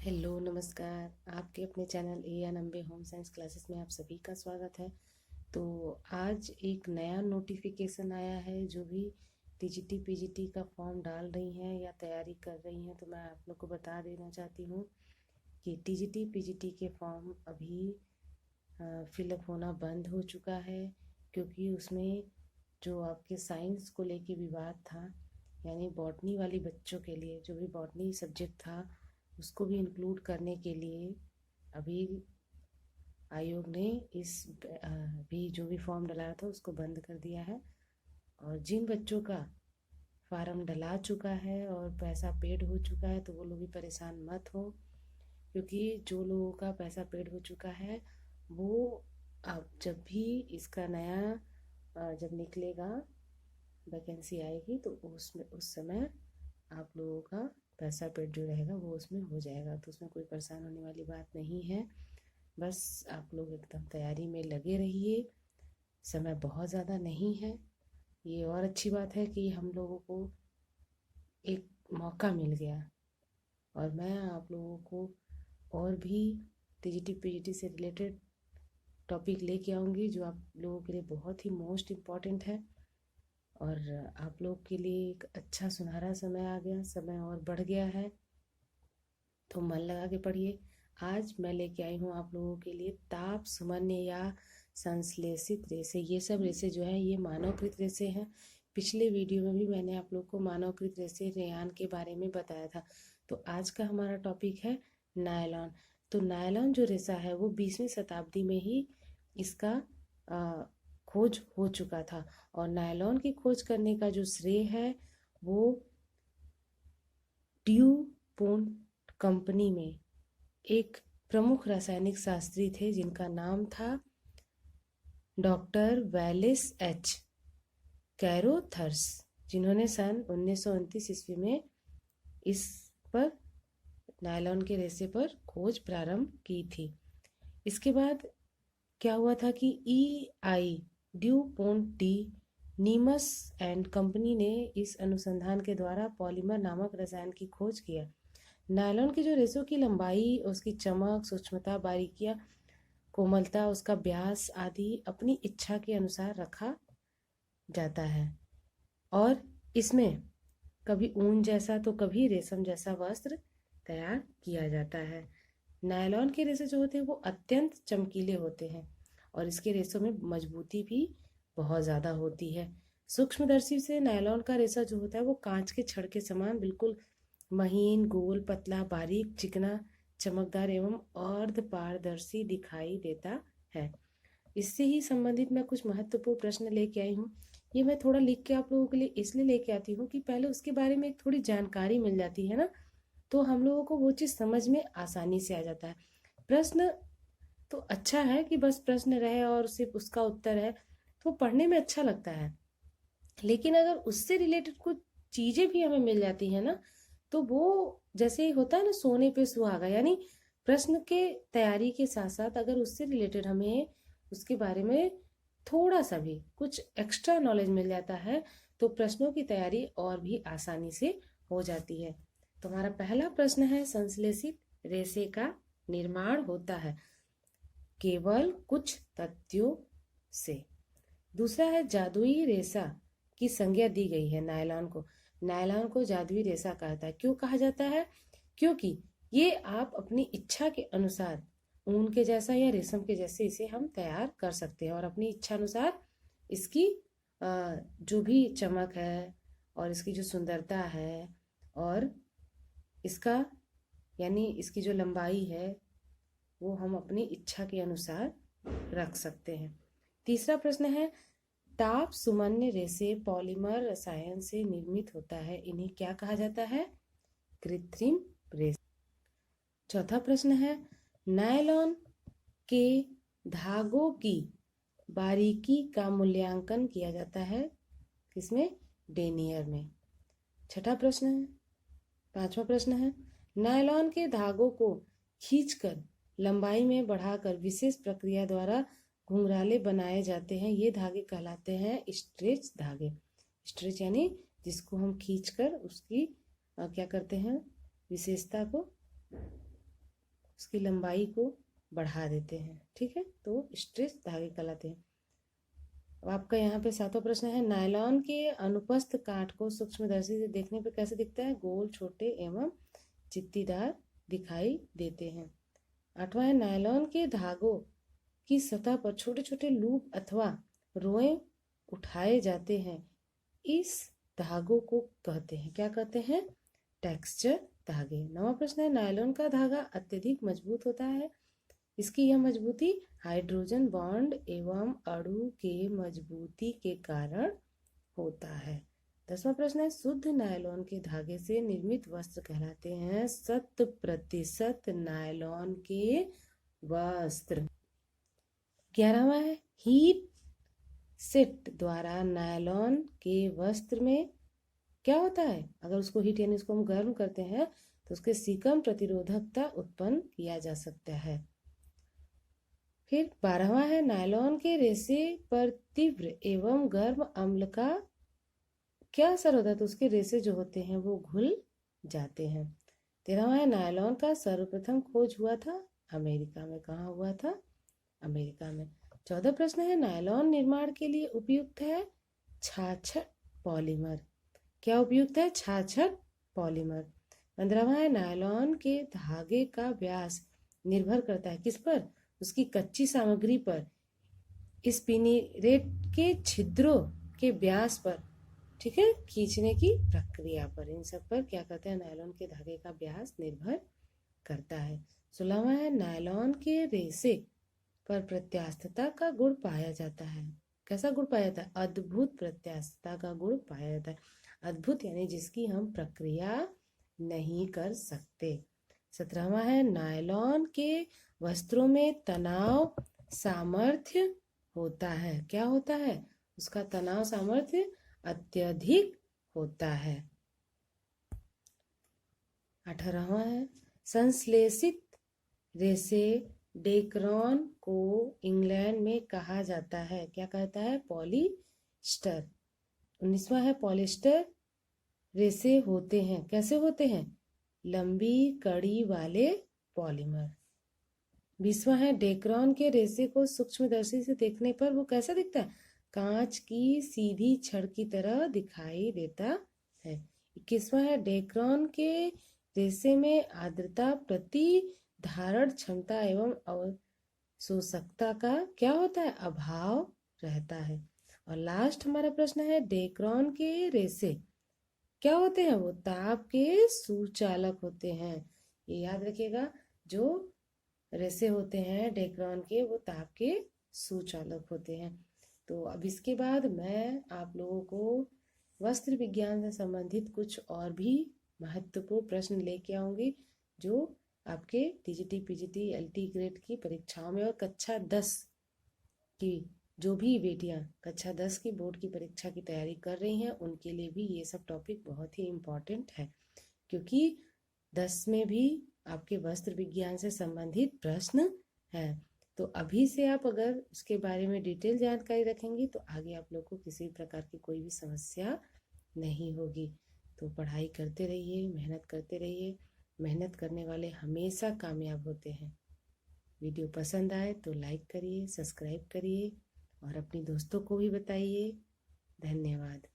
Hello नमस्कार। आपके अपने channel N Ambe home science classes में आप सभी का स्वागत है। तो आज एक नया नोटिफिकेशन आया है। जो भी टीजीटी पीजीटी का फॉर्म डाल रही हैं या तैयारी कर रही हैं, तो मैं आप लोग को बता देना चाहती हूँ कि टीजीटी पीजीटी के फॉर्म अभी फिलअप होना बंद हो चुका है, क्योंकि उसमें जो आपके साइंस को लेके विवाद था, यानी बॉटनी वाली बच्चों के लिए जो भी बॉटनी सब्जेक्ट था उसको भी इंक्लूड करने के लिए अभी आयोग ने इस भी जो भी फॉर्म डलाया था उसको बंद कर दिया है। और जिन बच्चों का फार्म डला चुका है और पैसा पेड हो चुका है, तो वो लोग भी परेशान मत हो, क्योंकि जो लोगों का पैसा पेड हो चुका है वो अब जब भी इसका नया जब निकलेगा, वैकेंसी आएगी, तो उसमें उस समय आप लोगों का पैसा पेड जो रहेगा वो उसमें हो जाएगा। तो उसमें कोई परेशान होने वाली बात नहीं है। बस आप लोग एकदम तैयारी में लगे रहिए। समय बहुत ज़्यादा नहीं है। ये और अच्छी बात है कि हम लोगों को एक मौका मिल गया, और मैं आप लोगों को और भी टीजीटी पीजीटी से रिलेटेड टॉपिक लेके आऊँगी, जो आप लोगों के लिए बहुत ही मोस्ट इम्पॉर्टेंट है। और आप लोग के लिए एक अच्छा सुनहरा समय आ गया, समय और बढ़ गया है, तो मन लगा के पढ़िए। आज मैं लेके आई हूँ आप लोगों के लिए ताप सामान्य या संश्लेषित रेशे। ये सब रेशे जो है ये मानवकृत रेशे हैं। पिछले वीडियो में भी मैंने आप लोग को मानवकृत रेशे रेयान के बारे में बताया था। तो आज का हमारा टॉपिक है नायलॉन। तो नायलॉन जो रेशा है वो 20वीं शताब्दी में ही इसका खोज हो चुका था। और नायलॉन की खोज करने का जो श्रेय है वो ड्यू पोन्ट कंपनी में एक प्रमुख रासायनिक शास्त्री थे, जिनका नाम था डॉक्टर वेलिस एच कैरोथर्स, जिन्होंने सन 1929 ईस्वी में इस पर नायलॉन के रेशे पर खोज प्रारंभ की थी। इसके बाद क्या हुआ था कि E du Pont de Nemours and company ने इस अनुसंधान के द्वारा पॉलीमर नामक रसायन की खोज किया। नायलॉन की जो रेशों की लंबाई, उसकी चमक, सूक्ष्मता, बारीकियां, कोमलता, उसका व्यास आदि अपनी इच्छा के अनुसार रखा जाता है, और इसमें कभी ऊन जैसा तो कभी रेशम जैसा वस्त्र तैयार किया जाता है। नायलॉन के रेशे जो होते हैं वो अत्यंत चमकीले होते हैं, और इसके रेशों में मजबूती भी बहुत ज़्यादा होती है। सूक्ष्मदर्शी से नायलॉन का रेशा जो होता है वो कांच के छड़ के समान बिल्कुल महीन, गोल, पतला, बारीक, चिकना, चमकदार एवं अर्ध पारदर्शी दिखाई देता है। इससे ही संबंधित मैं कुछ महत्वपूर्ण प्रश्न लेके आई हूँ। ये मैं थोड़ा लिख के आप लोगों के लिए इसलिए लेके आती हूँ कि पहले उसके बारे में एक थोड़ी जानकारी मिल जाती है ना, तो हम लोगों को वो चीज़ समझ में आसानी से आ जाता है। प्रश्न तो अच्छा है कि बस प्रश्न रहे और सिर्फ उसका उत्तर है, तो पढ़ने में अच्छा लगता है। लेकिन अगर उससे रिलेटेड कुछ चीज़ें भी हमें मिल जाती है ना, तो वो जैसे होता है ना सोने पे सुहागा, यानी प्रश्न के तैयारी के साथ साथ अगर उससे रिलेटेड हमें उसके बारे में थोड़ा सा भी कुछ एक्स्ट्रा नॉलेज मिल जाता है, तो प्रश्नों की तैयारी और भी आसानी से हो जाती है। तो हमारा पहला प्रश्न है, संश्लेषित रेशे का निर्माण होता है केवल कुछ तथ्यों से। दूसरा है, जादुई रेशा की संज्ञा दी गई है नायलॉन को। नायलॉन को जादुई रेशा कहता है। क्यों कहा जाता है? क्योंकि ये आप अपनी इच्छा के अनुसार ऊन के जैसा या रेशम के जैसे इसे हम तैयार कर सकते हैं, और अपनी इच्छा अनुसार इसकी जो भी चमक है और इसकी जो सुंदरता है और इसका यानी इसकी जो लंबाई है वो हम अपनी इच्छा के अनुसार रख सकते हैं। तीसरा प्रश्न है, ताप सुमन्य रेशे पॉलीमर रसायन से निर्मित होता है, इन्हें क्या कहा जाता है? कृत्रिम रेशे। चौथा प्रश्न है, नायलॉन के धागों की बारीकी का मूल्यांकन किया जाता है किसमें? डेनियर में। छठा प्रश्न है, पांचवा प्रश्न है, नायलॉन के धागों को खींचकर लंबाई में बढ़ाकर विशेष प्रक्रिया द्वारा घुंघराले बनाए जाते हैं। ये धागे कहलाते हैं स्ट्रेच धागे। स्ट्रेच यानी जिसको हम खींचकर उसकी क्या करते हैं, विशेषता को उसकी लंबाई को बढ़ा देते हैं। ठीक है, तो स्ट्रेच धागे कहलाते हैं। अब आपका यहाँ पे 7वां प्रश्न है, नायलॉन के अनुपस्थ काट को सूक्ष्मदर्शी से देखने पर कैसे दिखता है? गोल, छोटे एवं चित्तीदार दिखाई देते हैं। 8वां है, नायलॉन के धागों की सतह पर छोटे छोटे लूप अथवा रोए उठाए जाते हैं। इस धागों को कहते हैं, क्या कहते हैं? टेक्सचर धागे। 9वां प्रश्न है, नायलॉन का धागा अत्यधिक मजबूत होता है। इसकी यह मजबूती हाइड्रोजन बॉन्ड एवं अणु के मजबूती के कारण होता है। 10वां प्रश्न है, शुद्ध नायलॉन के धागे से निर्मित वस्त्र कहलाते हैं 100% नायलॉन के वस्त्र। 11वां है, हीट सेट द्वारा नायलॉन के वस्त्र में क्या होता है? अगर उसको हीट यानी उसको हम गर्म करते हैं तो उसके सीकम प्रतिरोधकता उत्पन्न किया जा सकता है। फिर 12वां है, नायलॉन के रेशे पर तीव्र एवं गर्म अम्ल का क्या असर होता है? तो उसके रेशे जो होते हैं वो घुल जाते हैं। 13वां है, नायलॉन का सर्वप्रथम खोज हुआ था अमेरिका में। कहाँ हुआ था? अमेरिका में। 14 प्रश्न है, नायलॉन निर्माण के लिए उपयुक्त है छाछट पॉलीमर। क्या उपयुक्त है? छाछट पॉलीमर। 15वां है, नायलॉन के धागे का व्यास निर्भर करता है किस पर? उसकी कच्ची सामग्री पर, स्पिनिरेट के छिद्रों के व्यास पर, ठीक है, खींचने की प्रक्रिया पर। इन सब पर क्या कहते हैं? नायलॉन के धागे का व्यास निर्भर करता है। 16वां है, नायलॉन के रेशे पर प्रत्यास्थता का गुण पाया जाता है। कैसा गुण पाया जाता है? अद्भुत प्रत्यास्थता का गुण पाया जाता है। अद्भुत यानी जिसकी हम प्रक्रिया नहीं कर सकते। 17वां है, नायलॉन के वस्त्रों में तनाव सामर्थ्य होता है। क्या होता है? उसका तनाव सामर्थ्य अत्यधिक होता है। 18वां है, संश्लेषित रेशे डेक्रोन को इंग्लैंड में कहा जाता है, क्या कहता है? पॉलिस्टर। 19वां है, पॉलिस्टर रेशे होते हैं, कैसे होते हैं? लंबी कड़ी वाले पॉलीमर। 20वां है, डेक्रोन के रेशे को सूक्ष्मदर्शी से देखने पर वो कैसा दिखता है? कांच की सीधी छड़ की तरह दिखाई देता है। 21वां है, डेक्रोन के रेशे में आर्द्रता, प्रतिधारण क्षमता एवं अवशोषकता का क्या होता है? अभाव रहता है। और लास्ट हमारा प्रश्न है, डेक्रोन के रेशे क्या होते हैं? वो ताप के सुचालक होते हैं। ये याद रखिएगा, जो रेशे होते हैं डेक्रोन के वो ताप के सुचालक होते हैं। तो अब इसके बाद मैं आप लोगों को वस्त्र विज्ञान से संबंधित कुछ और भी महत्वपूर्ण प्रश्न लेके आऊंगी जो आपके टीजीटी, पीजीटी, एलटी ग्रेड की परीक्षाओं में और कक्षा 10 की जो भी बेटियां कक्षा 10 की बोर्ड की परीक्षा की तैयारी कर रही हैं उनके लिए भी ये सब टॉपिक बहुत ही इम्पोर्टेंट है, क्योंकि 10 में भी आपके वस्त्र विज्ञान से संबंधित प्रश्न है। तो अभी से आप अगर उसके बारे में डिटेल जानकारी रखेंगी तो आगे आप लोग को किसी प्रकार की कोई भी समस्या नहीं होगी। तो पढ़ाई करते रहिए, मेहनत करते रहिए। मेहनत करने वाले हमेशा कामयाब होते हैं। वीडियो पसंद आए तो लाइक करिए, सब्सक्राइब करिए और अपनी दोस्तों को भी बताइए। धन्यवाद।